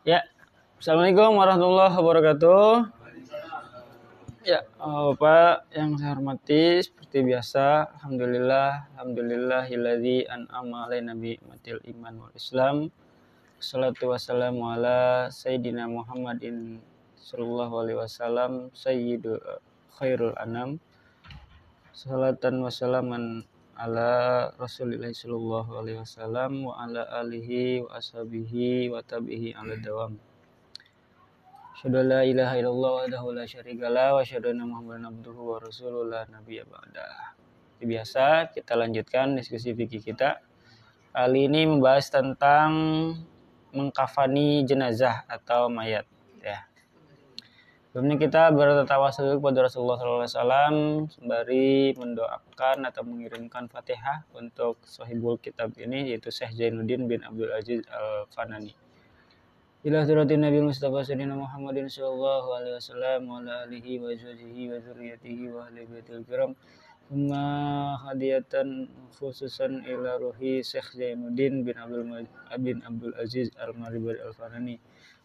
Ya, Assalamualaikum warahmatullahi wabarakatuh. Ya, Bapak yang saya hormati, seperti biasa, alhamdulillahilladzi an'ama alaina bi matil iman wal Islam. Wassalatu wassalamu ala sayyidina Muhammadin sallallahu alaihi wasallam, sayyidul khairul anam. Salatan wassalaman ala Rasulillah sallallahu alaihi wasallam wa ala alihi wa ashabihi wa tabihi ala dawam. Asyhadu an la ilaha illallah wahdahu la syarikalah wa asyhadu anna Muhammadan abduhu wa rasuluhu la nabiyya ba'dah. Seperti biasa, kita lanjutkan diskusi fikih kita. Kali ini membahas tentang mengkafani jenazah atau mayat, ya. Sebelumnya kita bertawasul kepada Rasulullah SAW sembari mendoakan atau mengirimkan Fatihah untuk sahibul kitab ini, yaitu Syekh Zainuddin bin Abdul Aziz Al-Fanani. Ila suratin Nabi Mustafa Sayyidina Muhammadin sallallahu alaihi wasallam wa ala alihi wa azwajihi wa dzurriyyatihi wa ahli baitil kiram. Thumma hadiyatan khususan ila ruhi Syekh Zainuddin bin Abdul Aziz Al-Maribari Al-Fanani.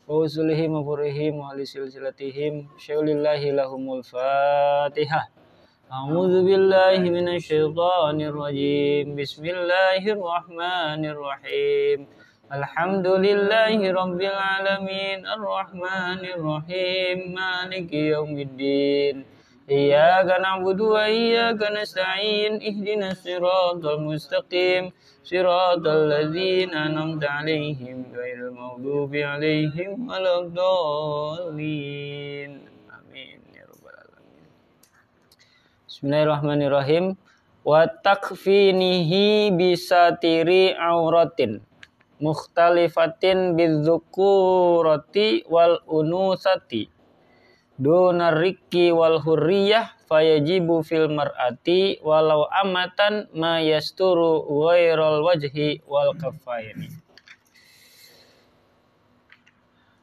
Wa usulihim wa furihim wa ahli silsilatihim syaulillahi lahumul Fatihah. A'udzu billahi minasyaitonir rajim. Bismillahirrahmanirrahim. Alhamdulillahi rabbil alamin arrahmanir rahim maliki yaumiddin iyyaka na'budu wa iyyaka nasta'in ihdinas siratal mustaqim siratal ladzina an'amta 'alaihim ghairil maghdubi 'alaihim waladdallin. Amin ya rabbal alamin. Bismillahirrahmanirrahim. Wa takfinihi bisatiri auratin mukhtalifatin bidzzukurati wal unusati dunar rikki wal hurriyah fayajibu fil mar'ati walau amatan ma yasturu ghairal wajhi wal kaffaini.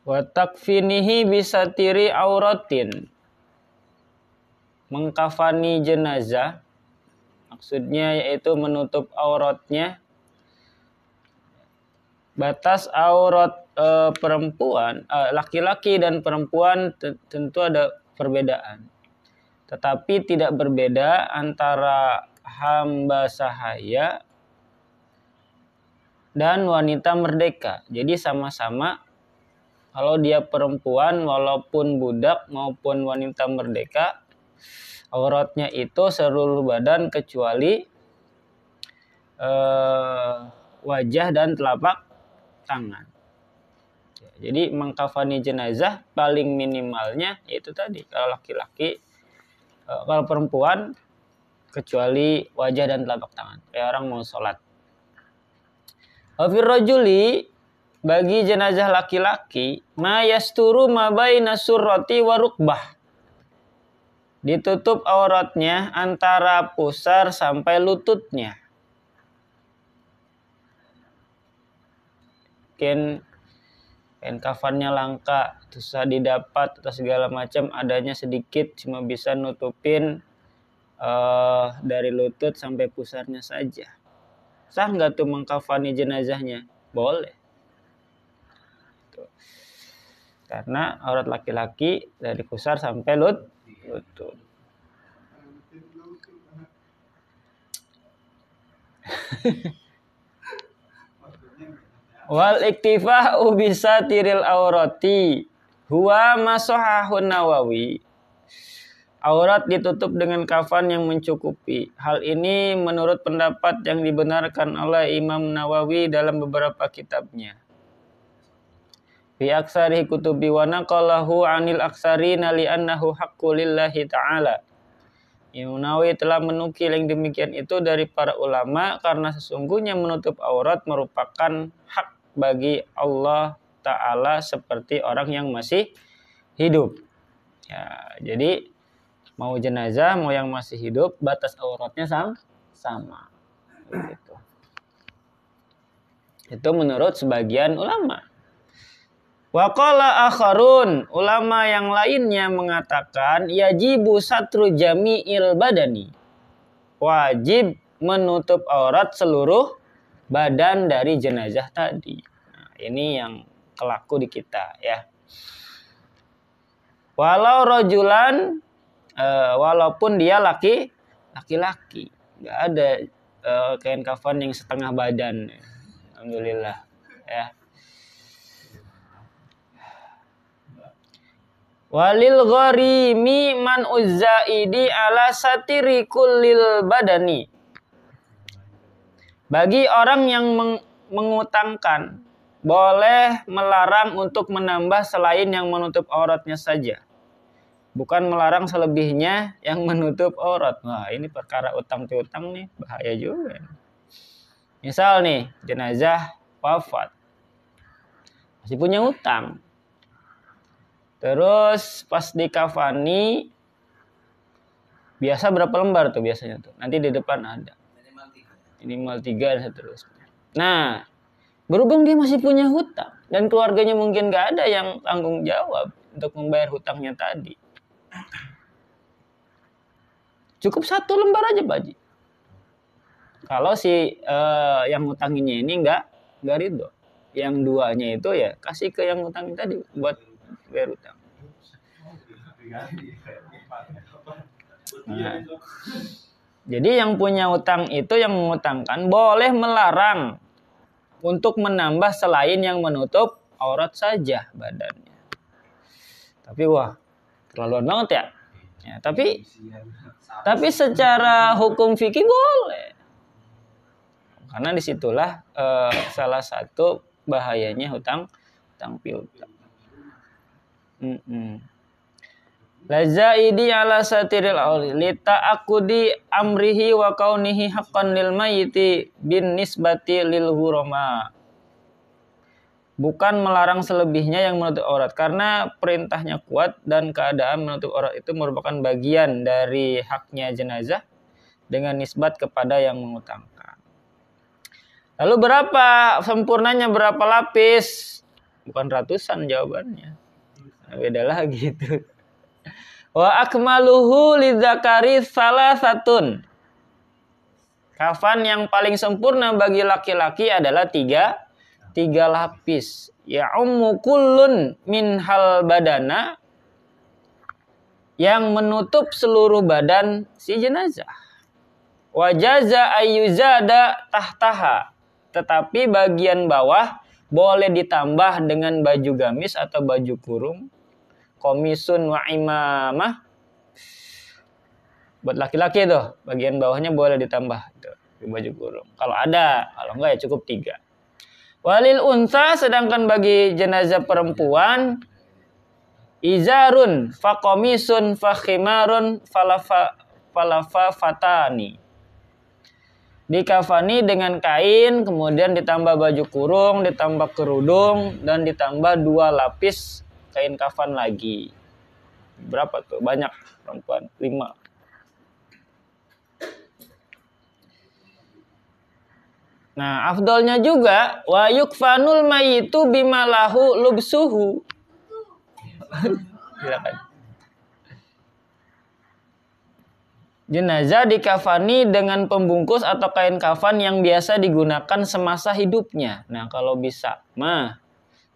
Wa takfinihi bisatiri auratin, mengkafani jenazah maksudnya yaitu menutup auratnya. Batas aurat perempuan, laki-laki dan perempuan tentu ada perbedaan. Tetapi tidak berbeda antara hamba sahaya dan wanita merdeka. Jadi sama-sama kalau dia perempuan walaupun budak maupun wanita merdeka, auratnya itu seluruh badan kecuali wajah dan telapak tangan. Jadi mengkafani jenazah paling minimalnya itu tadi, kalau laki-laki, kalau perempuan kecuali wajah dan telapak tangan, kayak orang mau sholat. Wafir rajuli, bagi jenazah laki-laki, ma yasturu ma baina surrati wa rukbah, ditutup auratnya antara pusar sampai lututnya. Kain kafannya langka, susah didapat atau segala macam, adanya sedikit, cuma bisa nutupin dari lutut sampai pusarnya saja. Sah nggak tuh mengkafani jenazahnya? Boleh. Tuh. Karena aurat laki-laki dari pusar sampai lutut. Wal iktifa'u bisatiril aurati huwa masahahun Nawawi. Aurat ditutup dengan kafan yang mencukupi. Hal ini menurut pendapat yang dibenarkan oleh Imam Nawawi dalam beberapa kitabnya. Fi aksari kutubi wa naqalahu 'anil aksarina li'annahu haqqul lillahi ta'ala. Imam Nawawi telah menukil yang demikian itu dari para ulama karena sesungguhnya menutup aurat merupakan hak bagi Allah Ta'ala seperti orang yang masih hidup. Ya, jadi mau jenazah mau yang masih hidup batas auratnya sama. Gitu. Itu menurut sebagian ulama. Wa qala akharun, ulama yang lainnya mengatakan yajibu satru jami'il badani. Wajib menutup aurat seluruh badan dari jenazah tadi. Nah, ini yang kelaku di kita ya. Walau rojulan, walaupun dia laki-laki, nggak ada kain kafan yang setengah badan. Alhamdulillah ya. Walil gharimi man uzzaidi ala satiri kullil badani. Bagi orang yang mengutangkan, boleh melarang untuk menambah selain yang menutup auratnya saja. Bukan melarang selebihnya yang menutup aurat. Wah, ini perkara utang piutang nih, bahaya juga. Misal nih, jenazah wafat. Masih punya utang. Terus pas dikafani, biasa berapa lembar tuh biasanya tuh? Nanti di depan ada. Minimal 3 dan seterusnya. Nah, berhubung dia masih punya hutang dan keluarganya mungkin gak ada yang tanggung jawab untuk membayar hutangnya tadi. Cukup 1 lembar aja Pak Haji. Kalau si yang ngutanginnya ini nggak ridho. Yang 2-nya itu ya kasih ke yang ngutangin tadi buat bayar hutang. Nah, jadi yang punya hutang itu yang mengutangkan boleh melarang untuk menambah selain yang menutup aurat saja badannya. Tapi wah, terlaluan banget ya. Ya, tapi secara hukum fikih boleh. Karena disitulah salah satu bahayanya hutang piutang. Lazaidi ala satiril auli lita'akudi amrihi wa kaunihi haqqan lil mayyiti bin nisbati lil ghurama. Bukan melarang selebihnya yang menutup aurat karena perintahnya kuat dan keadaan menutup aurat itu merupakan bagian dari haknya jenazah dengan nisbat kepada yang mengutangkan. Lalu berapa sempurnanya, berapa lapis? Bukan ratusan jawabannya. Nah, beda lagi itu. Wa akmaluhu lidzakari salasatun. Kafan yang paling sempurna bagi laki-laki adalah 3 lapis. Ya ummu kullun min hal badana, yang menutup seluruh badan si jenazah. Wa jaza ayyuzada tahtaha, tetapi bagian bawah boleh ditambah dengan baju gamis atau baju kurung. Komisun wa imamah. Buat laki-laki tuh, bagian bawahnya boleh ditambah tuh, baju kurung. Kalau ada, kalau enggak ya cukup 3. Walil unsa, sedangkan bagi jenazah perempuan, izarun fa komisun fa khimarun falafa fatani. Dikafani dengan kain, kemudian ditambah baju kurung, ditambah kerudung, dan ditambah 2 lapis kain kafan lagi. Berapa tuh? Banyak perempuan. 5. Nah, afdolnya juga wa yukfanul mayyitu bimalahu lubsuhu. Silakan. Jenazah dikafani dengan pembungkus atau kain kafan yang biasa digunakan semasa hidupnya. Nah, kalau bisa mah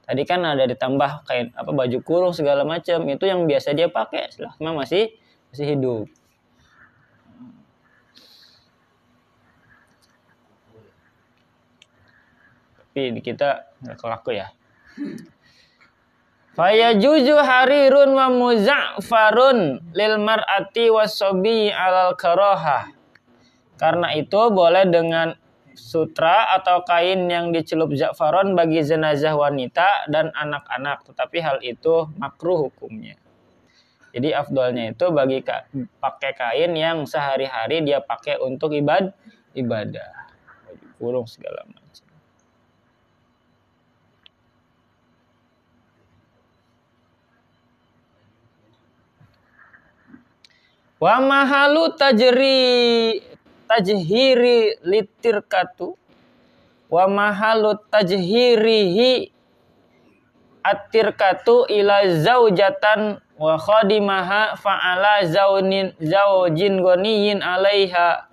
tadi kan ada ditambah kain baju kurung segala macam, itu yang biasa dia pakai selama masih hidup. Tapi di kita nggak kelaku ya. Fayajuzu harirun wa muza'farun lil mar'ati wasobi alal karahah. Karena itu boleh dengan sutra atau kain yang dicelup za'faron bagi jenazah wanita dan anak-anak, tetapi hal itu makruh hukumnya. Jadi afdolnya itu bagi pakai kain yang sehari-hari dia pakai untuk ibadah, baju kurung segala macam. Wa mahalu tajhiri litirkatu wa mahalu tajhirihi at-tirkatu ila zaujatan wa khadimaha fa'ala zaujin ghaniyin alaiha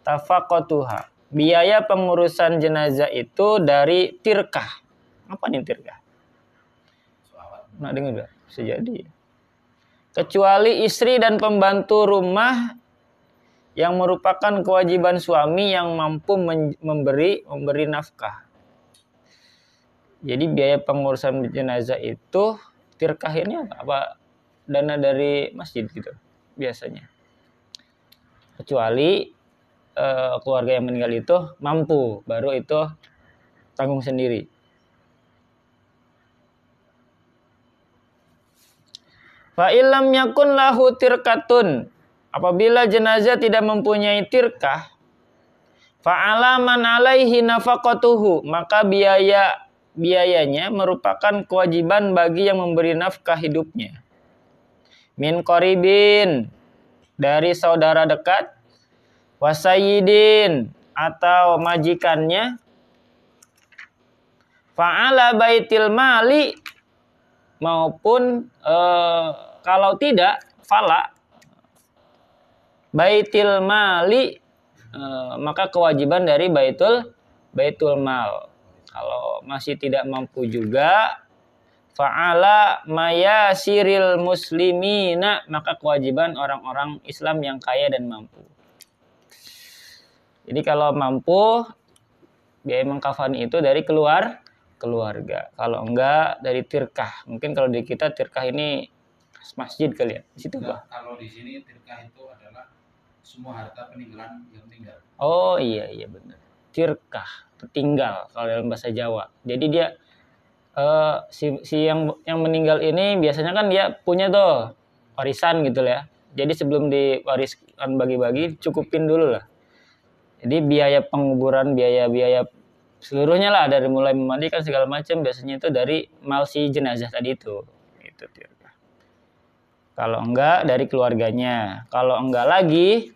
tafaqatuha. Biaya pengurusan jenazah itu dari tirkah. Apa nih tirkah? Nah, dengar bisa jadi. Kecuali istri dan pembantu rumah yang merupakan kewajiban suami yang mampu memberi nafkah. Jadi biaya pengurusan jenazah itu tirkah ini apa? Dana dari masjid gitu biasanya. Kecuali keluarga yang meninggal itu mampu, baru itu tanggung sendiri. Fa illam yakun lahu tirkatun, apabila jenazah tidak mempunyai tirkah, fa'ala man alaihi nafaqatuhu, maka biayanya merupakan kewajiban bagi yang memberi nafkah hidupnya. Min qaribin, dari saudara dekat, wasayidin, atau majikannya, fa'ala baitil mali, maupun kalau tidak fala baitil mali, maka kewajiban dari baitul mal. Kalau masih tidak mampu juga, fa'ala mayasiril muslimina, maka kewajiban orang-orang Islam yang kaya dan mampu. Jadi kalau mampu, biaya mengkafani itu dari keluarga. Kalau enggak dari tirkah. Mungkin kalau di kita tirkah ini masjid kali ya. Di situ Pak. Kalau di sini tirkah itu adalah semua harta peninggalan yang tinggal. Oh iya benar. Tirkah, tertinggal kalau dalam bahasa Jawa. Jadi dia si yang meninggal ini biasanya kan dia punya tuh warisan gitu ya. Jadi sebelum diwariskan bagi-bagi cukupin dulu lah. Jadi biaya penguburan, biaya seluruhnya lah, dari mulai memandikan segala macam, biasanya itu dari mal si jenazah tadi itu tirkah. Kalau enggak dari keluarganya, kalau enggak lagi,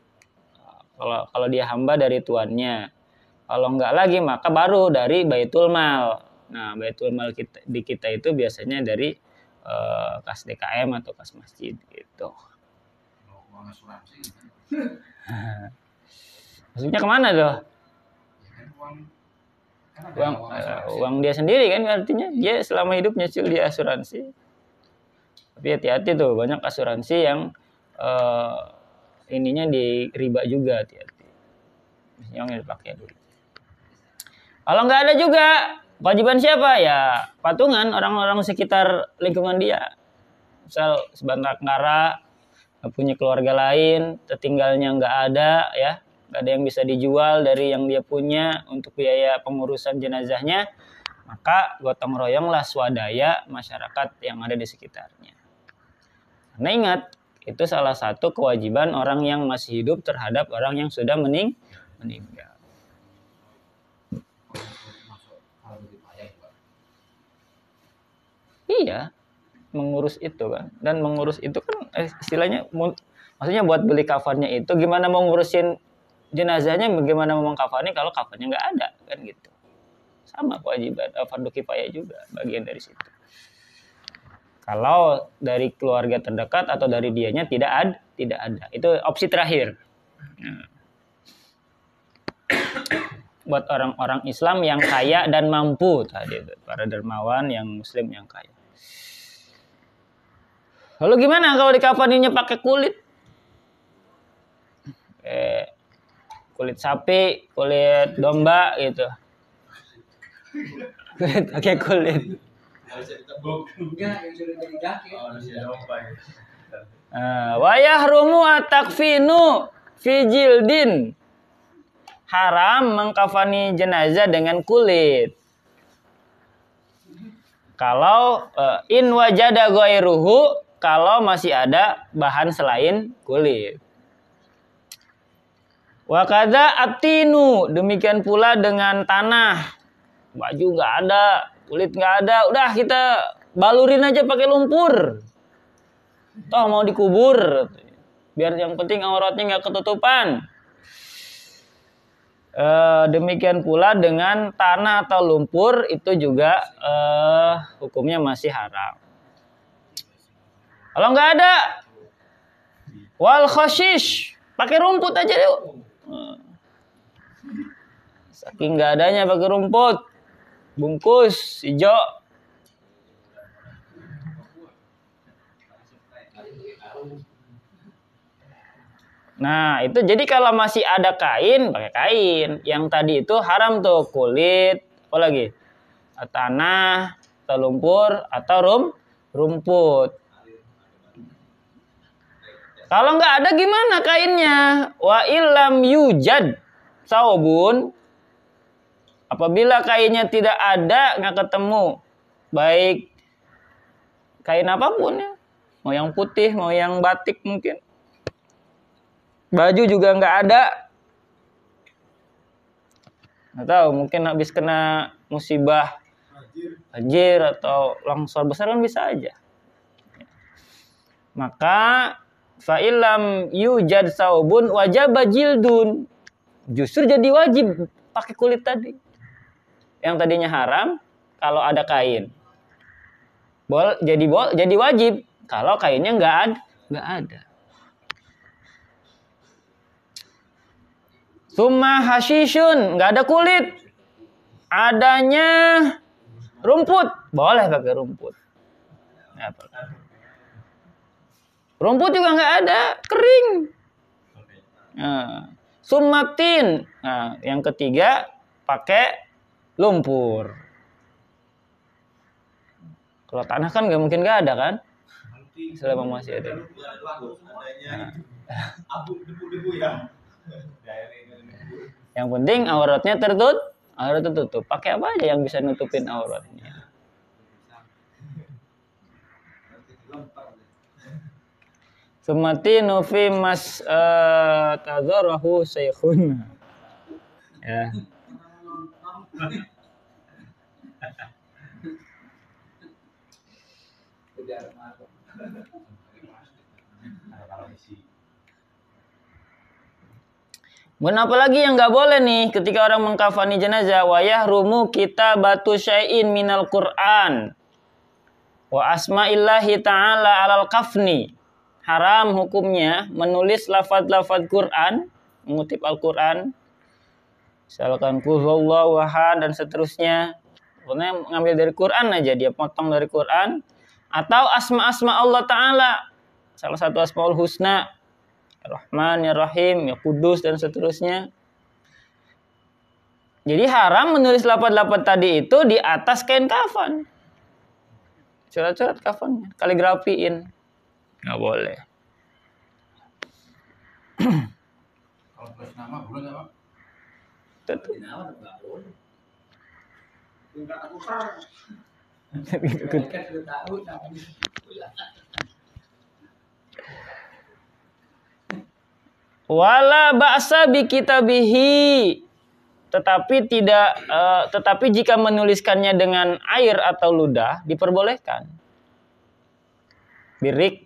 kalau dia hamba dari tuannya, kalau enggak lagi maka baru dari baitul mal. Nah, baitul mal di kita itu biasanya dari kas DKM atau kas masjid gitu. Uang asuransi. Maksudnya kemana tuh? Uang dia sendiri kan, artinya dia selama hidupnya dia asuransi. Tapi hati-hati tuh, banyak asuransi yang ininya di riba juga, hati-hati. Yang dipakai dulu. Kalau nggak ada juga, kewajiban siapa? Ya patungan orang-orang sekitar lingkungan dia. Misal sebatang kara, punya keluarga lain, tertinggalnya nggak ada ya. Gak ada yang bisa dijual dari yang dia punya untuk biaya pengurusan jenazahnya, maka gotong royonglah swadaya masyarakat yang ada di sekitarnya. Karena ingat, itu salah satu kewajiban orang yang masih hidup terhadap orang yang sudah meninggal. Iya, mengurus itu kan. Dan mengurus itu kan istilahnya, maksudnya buat beli kafannya itu, gimana mau ngurusin jenazahnya, bagaimana mau mengkafani kalau kafannya nggak ada kan gitu. Sama kewajiban fardu kifayah juga, bagian dari situ. Kalau dari keluarga terdekat atau dari dianya tidak ada, itu opsi terakhir. Nah. Buat orang-orang Islam yang kaya dan mampu tadi, para dermawan yang muslim yang kaya. Lalu gimana kalau dikafaninya pakai kulit? Kulit sapi, kulit domba gitu. Pakai kulit. Wayah rumu atakfinu fi jildin. Haram mengkafani jenazah dengan kulit. Kalau in wajada ghairuhu, kalau masih ada bahan selain kulit. Wa kadza atinu, demikian pula dengan tanah. Baju nggak ada, kulit nggak ada, udah kita balurin aja pakai lumpur. Toh mau dikubur, biar yang penting auratnya nggak ketutupan. Demikian pula dengan tanah atau lumpur, itu juga hukumnya masih haram. Kalau nggak ada, wal khashish, pakai rumput aja yuk. Saking nggak adanya pakai rumput, bungkus hijau. Nah, itu jadi kalau masih ada kain, pakai kain. Yang tadi itu haram tuh, kulit, apa lagi? Tanah, atau lumpur, atau rumput. Kalau nggak ada gimana kainnya? Wa illam yujad saubun. Apabila kainnya tidak ada, nggak ketemu. Baik kain apapun ya. Mau yang putih, mau yang batik mungkin. Baju juga nggak ada. Nggak tahu, mungkin habis kena musibah banjir atau longsor besar kan bisa aja. Maka fa'ilam yujad saubun wajib jildun. Justru jadi wajib pakai kulit tadi. Yang tadinya haram kalau ada kain. Jadi wajib kalau kainnya nggak ada. Summa hashishun, nggak ada kulit. Adanya rumput, boleh pakai rumput. Rumput juga nggak ada, kering. Nah, summatin, nah, yang ketiga pakai lumpur. Kalau tanah kan nggak mungkin nggak ada kan? Selama masih ada. Debu-debu ya. Yang penting auratnya tertutup. Pakai apa aja yang bisa nutupin auratnya. Sumati nufi mas tadzarahu syekhun. Ya. Apa lagi yang nggak boleh nih ketika orang mengkafani jenazah? Wayah rumu kita batu syai'in minal Qur'an wa asma'illahi ta'ala alal kafni. Haram hukumnya menulis lafaz-lafaz Quran, mengutip Al-Quran, misalkan qul huwallahu ahad dan seterusnya. Pokoknya ngambil dari Quran aja, dia potong dari Quran, atau asma-asma Allah Ta'ala, salah satu asmaul husna, Rahman, Ya Rahim, Ya Kudus, dan seterusnya. Jadi haram menulis lafaz-lafaz tadi itu di atas kain kafan. Coret-coret kafannya, kaligrafiin. Nggak boleh. Kalau tulis nama boleh nggak, Pak? Tentu. Wala ba'sa bi kitabihi, tetapi jika menuliskannya dengan air atau ludah diperbolehkan. Birik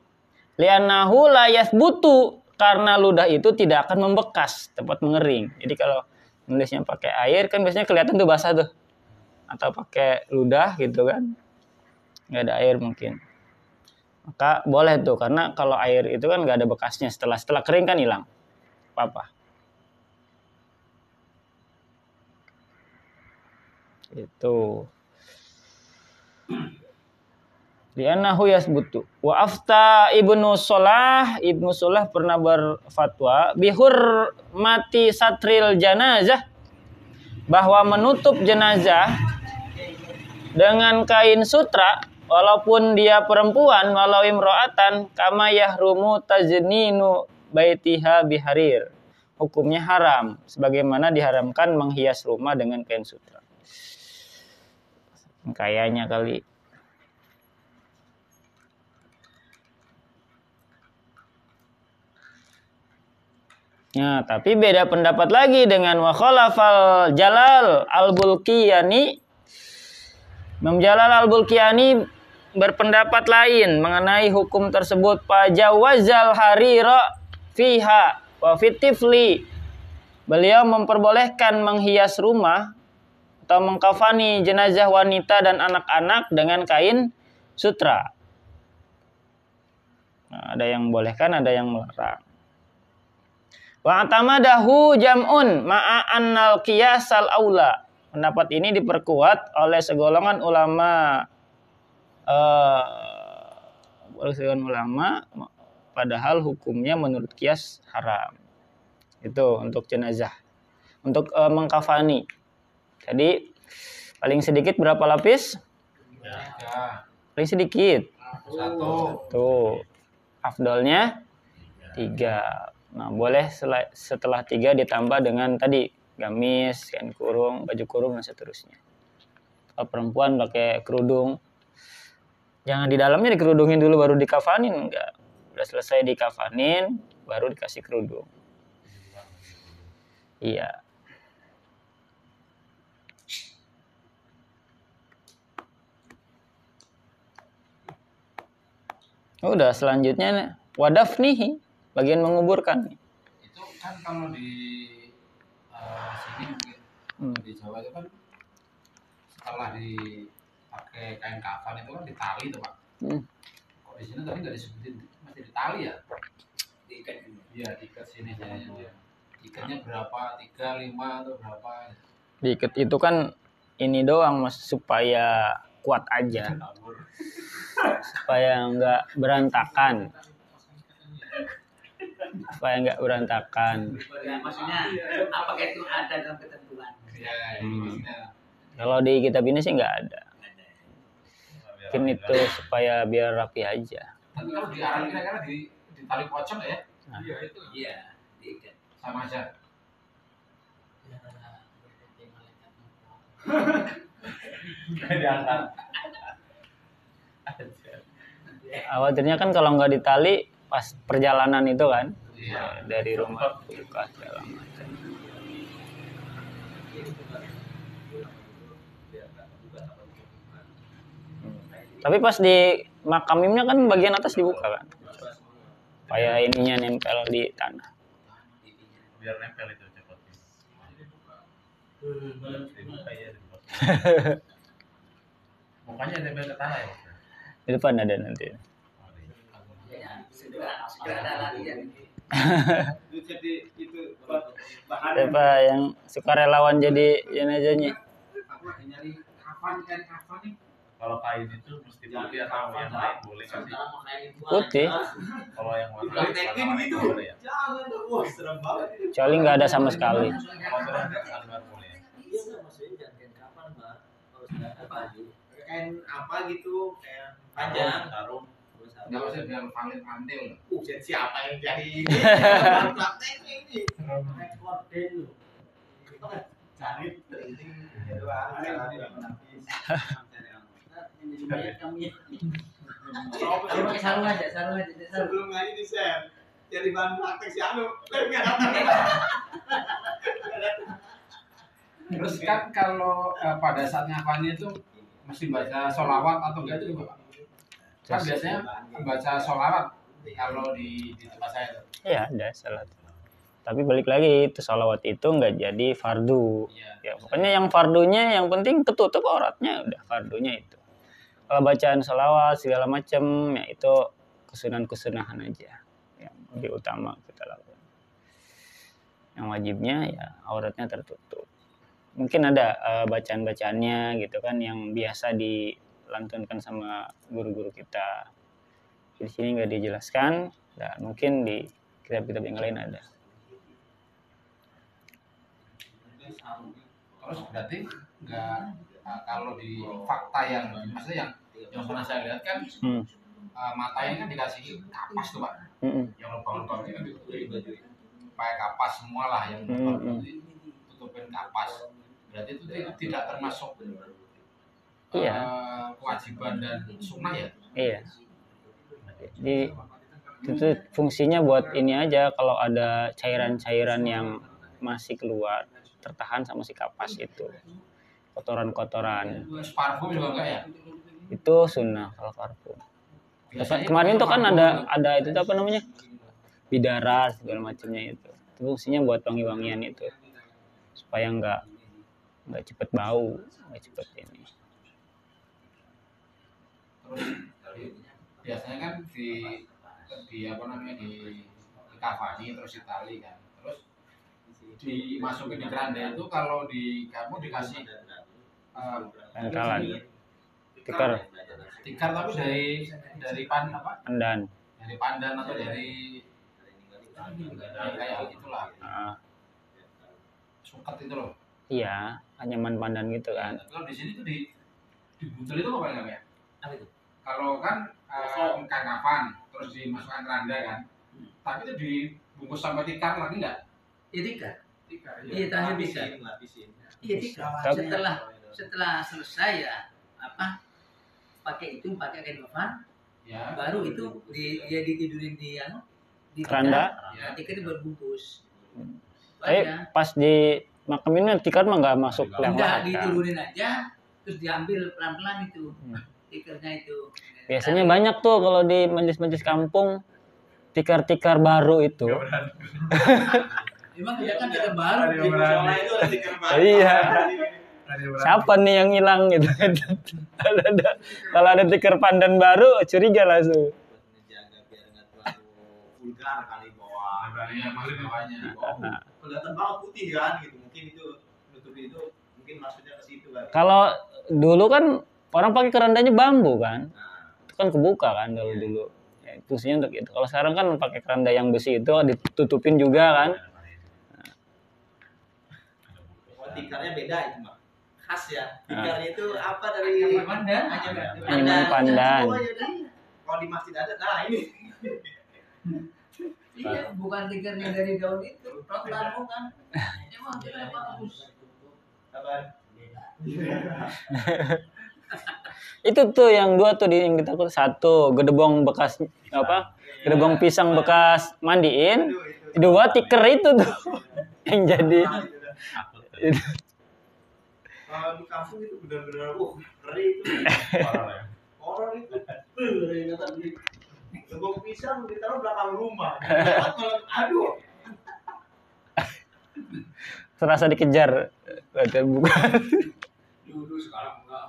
li'annahu la yathbutu, karena ludah itu tidak akan membekas, cepat mengering. Jadi kalau nulisnya pakai air kan biasanya kelihatan tuh basah tuh. Atau pakai ludah gitu kan. Nggak ada air mungkin. Maka boleh tuh, karena kalau air itu kan nggak ada bekasnya, setelah kering kan hilang. Apa-apa. Itu. Li'annahu yasbutu. Wa afta Ibnu Shalah pernah berfatwa bihur mati satril janazah, bahwa menutup jenazah dengan kain sutra walaupun dia perempuan, walau imro'atan, kama yahrumu tajninu baitiha biharir. Hukumnya haram sebagaimana diharamkan menghias rumah dengan kain sutra. Kayaknya kali. Nah, tapi beda pendapat lagi dengan wa khalafal Jalal Al-Bulkiyani. Imam Jalal Al-Bulkiyani berpendapat lain mengenai hukum tersebut. Fajawazal harira fiha wa fitifli. Beliau memperbolehkan menghias rumah atau mengkafani jenazah wanita dan anak-anak dengan kain sutra. Nah, ada yang bolehkan, ada yang melarang. Wa atamadahu jam'un ma'a annal qiyasal aula. Pendapat ini diperkuat oleh segolongan ulama padahal hukumnya menurut kias haram. Itu untuk jenazah. Untuk mengkafani. Jadi paling sedikit berapa lapis? 3. Paling sedikit. 1. Tuh. Afdolnya 3. Nah, boleh setelah 3 ditambah dengan tadi gamis, kain kurung, baju kurung dan seterusnya. Kalau perempuan pakai kerudung, jangan di dalamnya dikerudungin dulu baru dikafanin, enggak. Udah selesai dikafanin baru dikasih kerudung. Iya. Udah selanjutnya wadafnihi, bagian menguburkan. Itu kan kalau di sini mungkin di Jawa itu kan setelah dipakai kain kafan itu kan ditali tuh Pak. Kok di sini tadi nggak disebutin masih ditali ya? Diikat ini. Iya, diikat sini ya. Ikatnya berapa? 3, 5 atau berapa? Diikat itu kan ini doang Mas, supaya kuat aja. Supaya nggak berantakan. Ya, maksudnya apakah itu ada dalam ketentuan? Ya, maksudnya. Kalau di kitab ini sih nggak ada. Mungkin itu supaya biar rapi aja. Tapi kalau di arang kira-kira di tali pocong ya? Iya itu. Iya, diikat. Sama aja. Diangkat. Khawatirnya kan kalau nggak ditali pas perjalanan itu kan, Iya. dari rumah buka segala macam. Tapi pas di makamimnya kan bagian atas dibuka kan, supaya ininya nempel di tanah. Biar nempel itu cepet. Dibuka ya. Mukanya nempel ke tanah ya. Di depan ada nanti. Ya, segera ada latihan. Jadi itu Siapa yang suka relawan jadi jenazahnya? aku lagi nyari kapan nih. Kalau kain itu mesti putih atau yang lain boleh nggak sih? Putih. Kalau yang warna Praktekin warna gitu. boleh ya. Jangan tuh, wah serem banget. Kecuali nggak ada sama sekali. Kalau sudah nggak boleh ya. Iya, maksudnya jangan kapan, Mbak? Kalau sudah ada baju. Kain apa gitu, kayak Panjang. Sarung. Nggak usah bilang valid antil. jadi siapa yang jadi ini? Prakteknya ini. Rekorden lu. Cari ini doang. Ini banyak kami. Coba pakai sarung aja. Sebelum ini di share. Jadi bahan praktek si Anu. Terus kan kalau pada saat ngafalin itu mesti baca sholawat atau enggak itu juga Pak? Kan biasanya baca sholawat kalau di tempat saya tuh. Iya ada salat. Tapi balik lagi itu sholawat itu nggak jadi fardu. Iya. Ya pokoknya yang fardunya yang penting ketutup auratnya udah fardunya itu. Kalau bacaan sholawat segala macam ya itu kesunahan aja yang lebih utama kita lakukan. Yang wajibnya ya auratnya tertutup. Mungkin ada bacaan-bacaannya gitu kan yang biasa dilantunkan sama guru-guru kita. Di sini nggak dijelaskan dan mungkin di kitab-kitab yang lain ada. Terus berarti nggak kalau di fakta yang maksudnya yang pernah saya lihat kan matanya kan dikasih kapas tuh Pak. Yang lubang-lubang itu kan pakai kapas semua lah yang tutupin kapas. Berarti itu tidak termasuk kewajiban dan sunnah ya? Iya. Jadi itu fungsinya buat ini aja kalau ada cairan-cairan yang masih keluar tertahan sama si kapas itu kotoran-kotoran. Terus parfum juga enggak ya? Itu sunnah kalau parfum. Biasanya Kemarin tuh kan parfum ada itu apa namanya bidara segala macamnya itu fungsinya buat wangi-wangian itu supaya nggak cepet bau, nggak cepet ini. Terus biasanya kan di apa namanya di kafani terus ditali kan. Terus dimasukin di keranda itu kalau di kamu dikasih Pangkalan, tikar, tikar tapi dari apa? pandan. dari pandan atau dari kayak gitulah. Suket itu loh. Iya, anyaman pandan gitu kan. Kalau di sini tuh dibuntel itu apa namanya? Apa itu? Kalau kan kakavan terus dimasukkan keranda kan. Tapi itu dibungkus sampai tikar lagi enggak? Ya tikar. Tikar. Iya, terakhir bisa. Iya tikar. Setelah selesai ya pakai kain kafan. Ya. Baru itu dia ditidurin di Keranda. Ya. Tikar itu berbungkus. Tapi pas di makam ini tikar mah nggak masuk yang Enggak, lahat, kan? diturunin aja, terus diambil pelan-pelan itu tikarnya itu. Biasanya banyak tuh kalau di majelis-majelis kampung tikar-tikar baru itu. Emang kita kan tikar baru. Di musola itu ada tikar baru. Iya. Siapa nih yang hilang gitu? Kalau ada tikar pandan baru, curiga langsung. Menjaga biar nggak terlalu vulgar kali bawah. Berani masuk bawahnya. Kelihatan banget putih kan gitu. Mungkin itu nutupi itu mungkin maksudnya ke situ kan. Kalau dulu kan orang pakai kerandanya bambu kan, itu kan kebuka kan kalau dulu. Ya, fungsinya untuk itu. Kalau sekarang kan pakai keranda yang besi itu ditutupin juga kan. Tikarnya beda itu mah. Khas ya. Tikarnya itu apa dari Pandan. Anyaman pandan. Kalau di masjid ada, nah ini. Iya, bukan tikarnya dari daun itu, rotan bukan. Emang kita bagus. Apa? Itu tuh yang dua tuh yang kita tuh satu gedebong bekas apa? Gedebong pisang bekas mandiin. Dua tikar itu tuh yang jadi. Kalau di kampung itu benar-benar ngeri itu. Horor itu. Gebok pisang ditaruh belakang rumah. Aduh. Serasa dikejar. Bukan. Dulu sekarang enggak.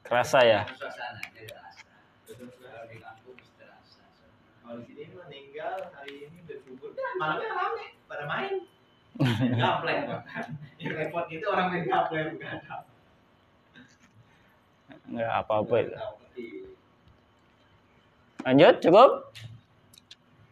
Kerasa ya. Suasananya terasa. Di kampung terasa. Kalau di sini meninggal hari ini berkubur, malamnya rame pada main. Gaplek bahkan. Yang repot itu orang main gaplek bukan. Nggak apa-apa itu. Lanjut, cukup?